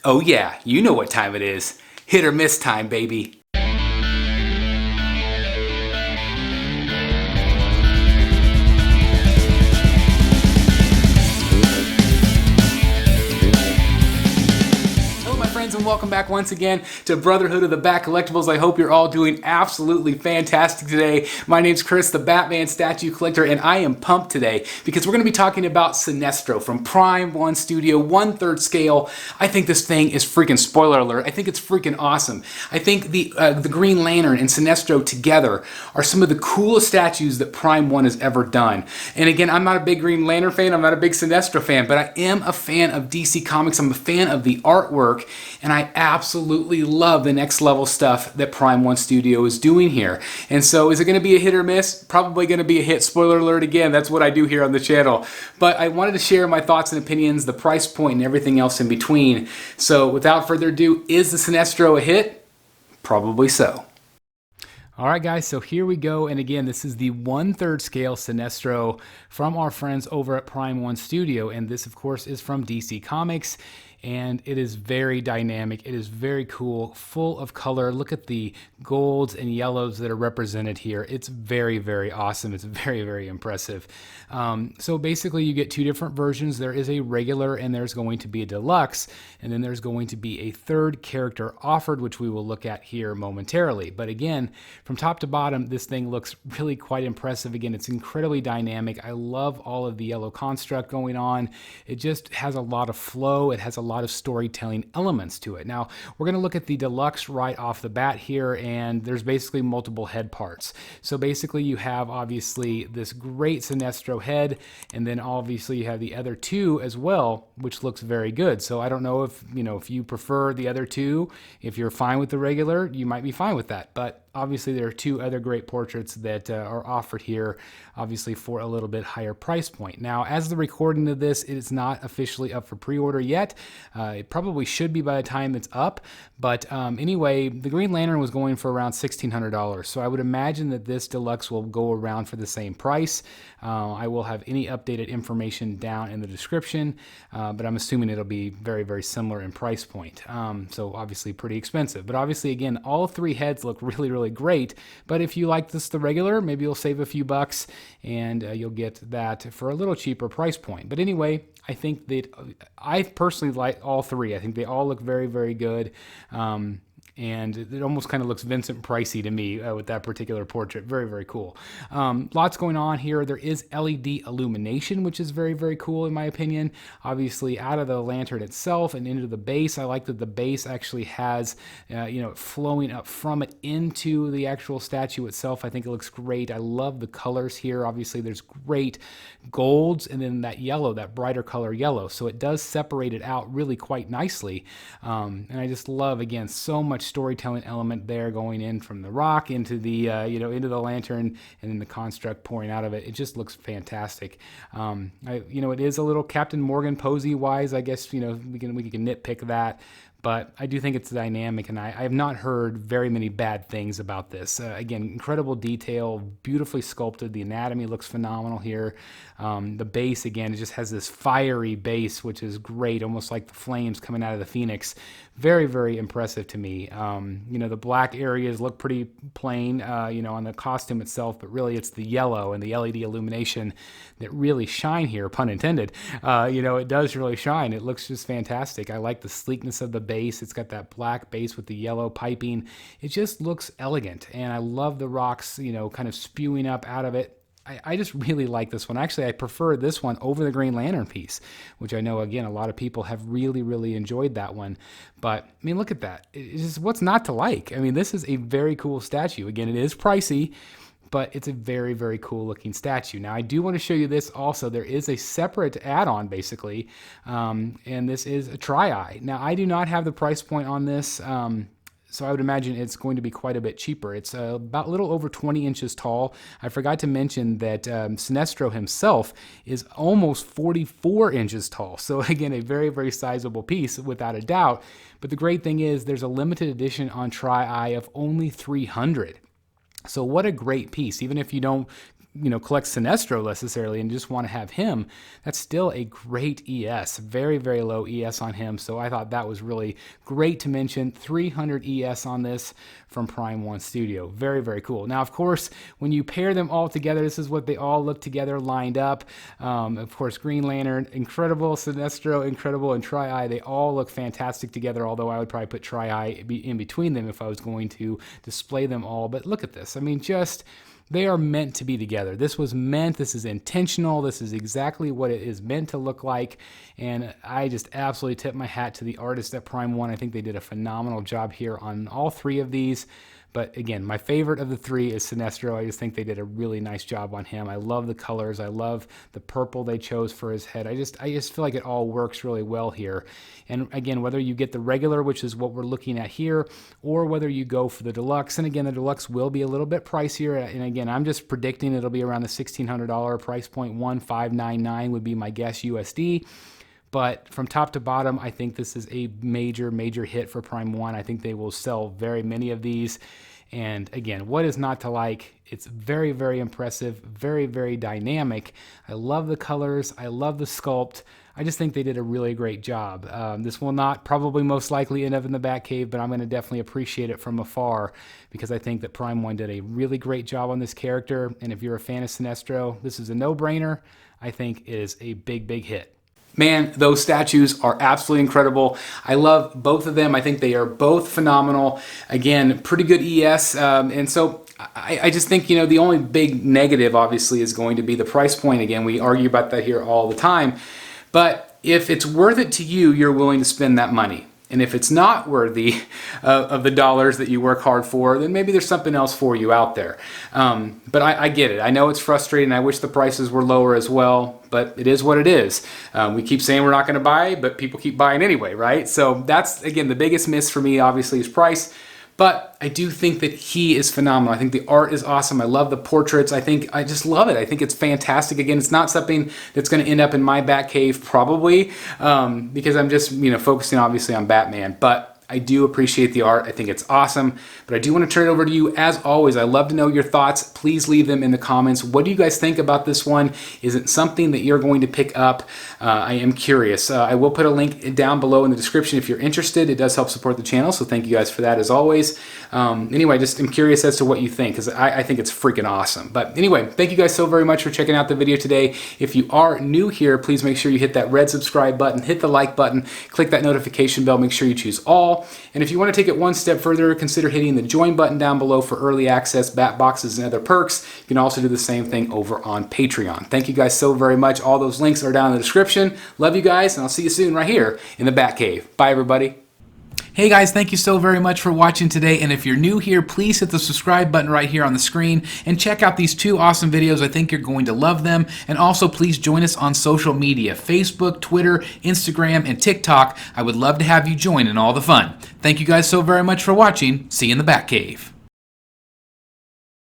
Oh yeah, you know what time it is. Hit or miss time, baby. And welcome back once again to Brotherhood of the Bat Collectibles. I hope you're all doing absolutely fantastic today. My name's Chris, the Batman statue collector, and I am pumped today because we're going to be talking about Sinestro from Prime 1 Studio, 1/3 scale. I think this thing is freaking, spoiler alert, I think it's freaking awesome. I think the Green Lantern and Sinestro together are some of the coolest statues that Prime 1 has ever done. And again, I'm not a big Green Lantern fan, I'm not a big Sinestro fan, but I am a fan of DC Comics. I'm a fan of the artwork, and I absolutely love the next level stuff that Prime 1 Studio is doing here. And so is it going to be a hit or miss? Probably going to be a hit. Spoiler alert again, that's what I do here on the channel. But I wanted to share my thoughts and opinions, the price point, and everything else in between. So without further ado, is the Sinestro a hit? Probably so. All right, guys, so here we go. And again, this is the 1/3 scale Sinestro from our friends over at Prime 1 Studio. And this, of course, is from DC Comics. And it is very dynamic. It is very cool, full of color. Look at the golds and yellows that are represented here. It's very, very awesome. It's very, very impressive. So basically you get two different versions. There is a regular and there's going to be a deluxe. And then there's going to be a third character offered, which we will look at here momentarily. But again, from top to bottom, this thing looks really quite impressive. Again, it's incredibly dynamic. I love all of the yellow construct going on. It just has a lot of flow. It has a lot of storytelling elements to it. Now, we're going to look at the deluxe right off the bat here, and there's basically multiple head parts. So basically you have obviously this great Sinestro head, and then obviously you have the other two as well, which looks very good. So I don't know if you prefer the other two. If you're fine with the regular, you might be fine with that. But obviously there are two other great portraits that are offered here, obviously for a little bit higher price point. Now, as the recording of this, it is not officially up for pre-order yet. It probably should be by the time it's up. But anyway, the Green Lantern was going for around $1,600. So I would imagine that this deluxe will go around for the same price. I will have any updated information down in the description, but I'm assuming it'll be very, very similar in price point. So obviously pretty expensive. But obviously, again, all three heads look really, really great. But if you like this the regular, maybe you'll save a few bucks and you'll get that for a little cheaper price point. But anyway, I think that I personally like all three. I think they all look very, very good. And it almost kind of looks Vincent Pricey to me with that particular portrait. Very, very cool. Lots going on here. There is LED illumination, which is very, very cool in my opinion. Obviously out of the lantern itself and into the base. I like that the base actually has, flowing up from it into the actual statue itself. I think it looks great. I love the colors here. Obviously there's great golds and then that yellow, that brighter color yellow. So it does separate it out really quite nicely. And I just love, again, so much storytelling element there going in from the rock into the into the lantern and then the construct pouring out of it. It just looks fantastic. It is a little Captain Morgan posy wise. I guess we can nitpick that. But I do think it's dynamic, and I have not heard very many bad things about this. Again, incredible detail, beautifully sculpted. The anatomy looks phenomenal here. The base, again, it just has this fiery base, which is great, almost like the flames coming out of the Phoenix. Very, very impressive to me. The black areas look pretty plain, on the costume itself, but really it's the yellow and the LED illumination that really shine here, pun intended. It does really shine. It looks just fantastic. I like the sleekness of the base. It's got that black base with the yellow piping. It just looks elegant, and I love the rocks, kind of spewing up out of it. I just really like this one. Actually, I prefer this one over the Green Lantern piece, which I know, again, a lot of people have really, really enjoyed that one. But, look at that. It's just, what's not to like? This is a very cool statue. Again, it is pricey, but it's a very, very cool looking statue. Now, I do want to show you this also. There is a separate add-on, basically, and this is a tri-eye. Now, I do not have the price point on this, so I would imagine it's going to be quite a bit cheaper. It's about a little over 20 inches tall. I forgot to mention that Sinestro himself is almost 44 inches tall. So again, a very, very sizable piece without a doubt. But the great thing is there's a limited edition on tri-eye of only 300. So what a great piece. Even if you don't collect Sinestro necessarily and just want to have him, that's still a great ES. Very, very low ES on him. So I thought that was really great to mention. 300 ES on this from Prime 1 Studio. Very, very cool. Now, of course, when you pair them all together, this is what they all look together lined up. Of course, Green Lantern, incredible. Sinestro, incredible. And Tri-Eye, they all look fantastic together, although I would probably put Tri-Eye in between them if I was going to display them all. But look at this. I mean, they are meant to be together. This is intentional. This is exactly what it is meant to look like. And I just absolutely tip my hat to the artists at Prime 1. I think they did a phenomenal job here on all three of these. But again, my favorite of the three is Sinestro. I just think they did a really nice job on him. I love the colors. I love the purple they chose for his head. I just feel like it all works really well here. And again, whether you get the regular, which is what we're looking at here, or whether you go for the deluxe, and again, the deluxe will be a little bit pricier. And again, I'm just predicting it'll be around the $1,600 price point. 1,599 would be my guess USD. But from top to bottom, I think this is a major, major hit for Prime 1. I think they will sell very many of these. And again, what is not to like? It's very, very impressive, very, very dynamic. I love the colors. I love the sculpt. I just think they did a really great job. This will not probably most likely end up in the Batcave, but I'm going to definitely appreciate it from afar because I think that Prime 1 did a really great job on this character. And if you're a fan of Sinestro, this is a no-brainer. I think it is a big, big hit. Man, those statues are absolutely incredible. I love both of them. I think they are both phenomenal. Again, pretty good ES. And so I just think, the only big negative, obviously, is going to be the price point. Again, we argue about that here all the time. But if it's worth it to you, you're willing to spend that money. And if it's not worthy of the dollars that you work hard for, then maybe there's something else for you out there. But I get it. I know it's frustrating. I wish the prices were lower as well, but it is what it is. We keep saying we're not going to buy, but people keep buying anyway, right? So that's, again, the biggest miss for me, obviously, is price. But I do think that he is phenomenal. I think the art is awesome. I love the portraits. I just love it. I think it's fantastic. Again, it's not something that's going to end up in my Batcave probably because I'm just focusing obviously on Batman. But I do appreciate the art. I think it's awesome. But I do want to turn it over to you. As always, I love to know your thoughts. Please leave them in the comments. What do you guys think about this one? Is it something that you're going to pick up? I am curious. I will put a link down below in the description if you're interested. It does help support the channel, so thank you guys for that as always. Anyway, just I'm curious as to what you think because I think it's freaking awesome. But anyway, thank you guys so very much for checking out the video today. If you are new here, please make sure you hit that red subscribe button, hit the like button, click that notification bell, make sure you choose all. And if you want to take it one step further, consider hitting the join button down below for early access, bat boxes, and other perks. You can also do the same thing over on Patreon. Thank you guys so very much. All those links are down in the description. Love you guys, and I'll see you soon right here in the Batcave. Bye, everybody. Hey guys, thank you so very much for watching today, and if you're new here, please hit the subscribe button right here on the screen and check out these two awesome videos. I think you're going to love them. And also please join us on social media, Facebook, Twitter, Instagram, and TikTok. I would love to have you join in all the fun. Thank you guys so very much for watching. See you in the Batcave.